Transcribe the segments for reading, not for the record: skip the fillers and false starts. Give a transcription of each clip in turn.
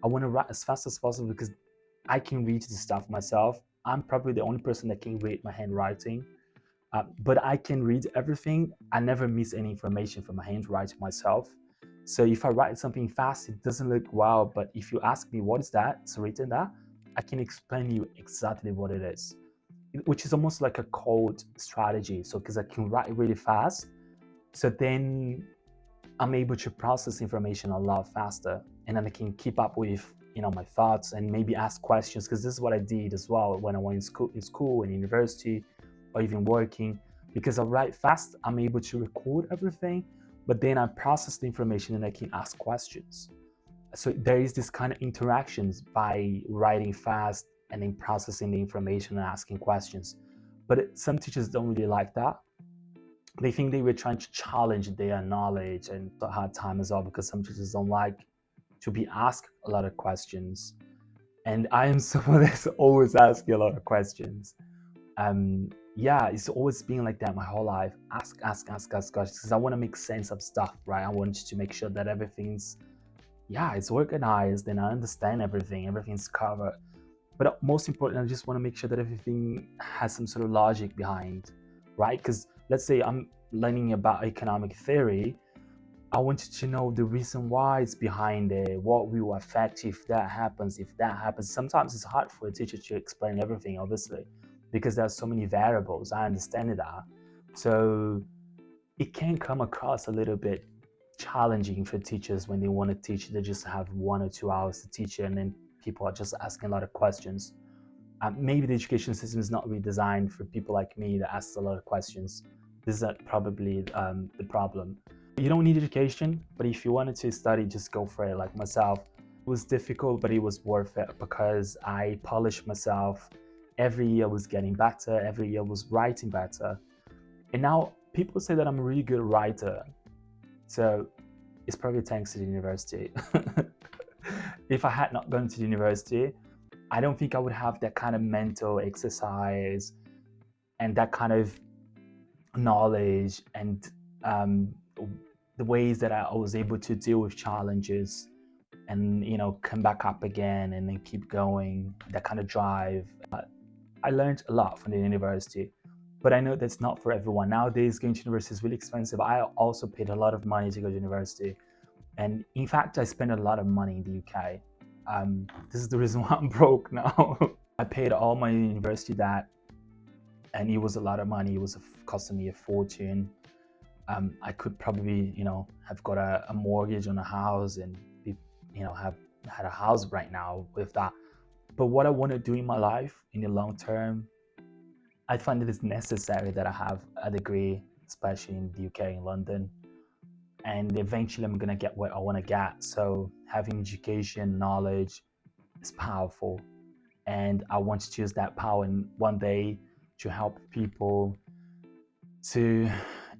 I want to write as fast as possible because I can read the stuff myself. I'm probably the only person that can read my handwriting, but I can read everything. I never miss any information from my handwriting myself. So if I write something fast, it doesn't look wow. But if you ask me what is that, it's written that, I can explain you exactly what it is, which is almost like a code strategy. So because I can write really fast, so then I'm able to process information a lot faster, and then I can keep up with my thoughts and maybe ask questions, because this is what I did as well when I went in school and university, or even working. Because I write fast, I'm able to record everything, but then I process the information and I can ask questions. So there is this kind of interactions by writing fast and then processing the information and asking questions. But some teachers don't really like that. They think they were trying to challenge their knowledge, and a hard time as well because some teachers don't like to be asked a lot of questions. And I am someone that's always asking a lot of questions. Yeah, it's always been like that my whole life. Ask questions because I want to make sense of stuff, right? I want to make sure that everything's, yeah, it's organized and I understand everything. Everything's covered. But most important, I just want to make sure that everything has some sort of logic behind, right? Because let's say I'm learning about economic theory. I wanted to know the reason why it's behind it, what will affect if that happens, if that happens. Sometimes it's hard for a teacher to explain everything, obviously, because there's so many variables. I understand that. So it can come across a little bit challenging for teachers when they want to teach. They just have 1 or 2 hours to teach it, and then people are just asking a lot of questions. Maybe the education system is not really designed for people like me that asks a lot of questions. This is probably the problem. You don't need education, but if you wanted to study, just go for it. Like myself, it was difficult, but it was worth it because I polished myself. Every year was getting better. Every year was writing better. And now people say that I'm a really good writer. So it's probably thanks to the university. If I had not gone to the university, I don't think I would have that kind of mental exercise and that kind of knowledge and the ways that I was able to deal with challenges and come back up again and then keep going. That kind of drive. I learned a lot from the university, but I know that's not for everyone. Nowadays, going to university is really expensive. I also paid a lot of money to go to university, and in fact, I spent a lot of money in the UK. This is the reason why I'm broke now. I paid all my university debt, and it was a lot of money. It was costing me a fortune. I could probably, have got a mortgage on a house and be, have had a house right now with that. But what I want to do in my life in the long term, I find it is necessary that I have a degree, especially in the UK, in London, and eventually I'm gonna get what I want to get. So having education, knowledge is powerful, and I want to use that power in one day to help people, to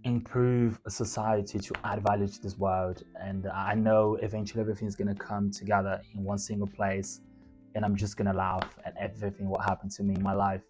improve a society, to add value to this world. And I know eventually everything's gonna come together in one single place, and I'm just gonna laugh at everything what happened to me in my life.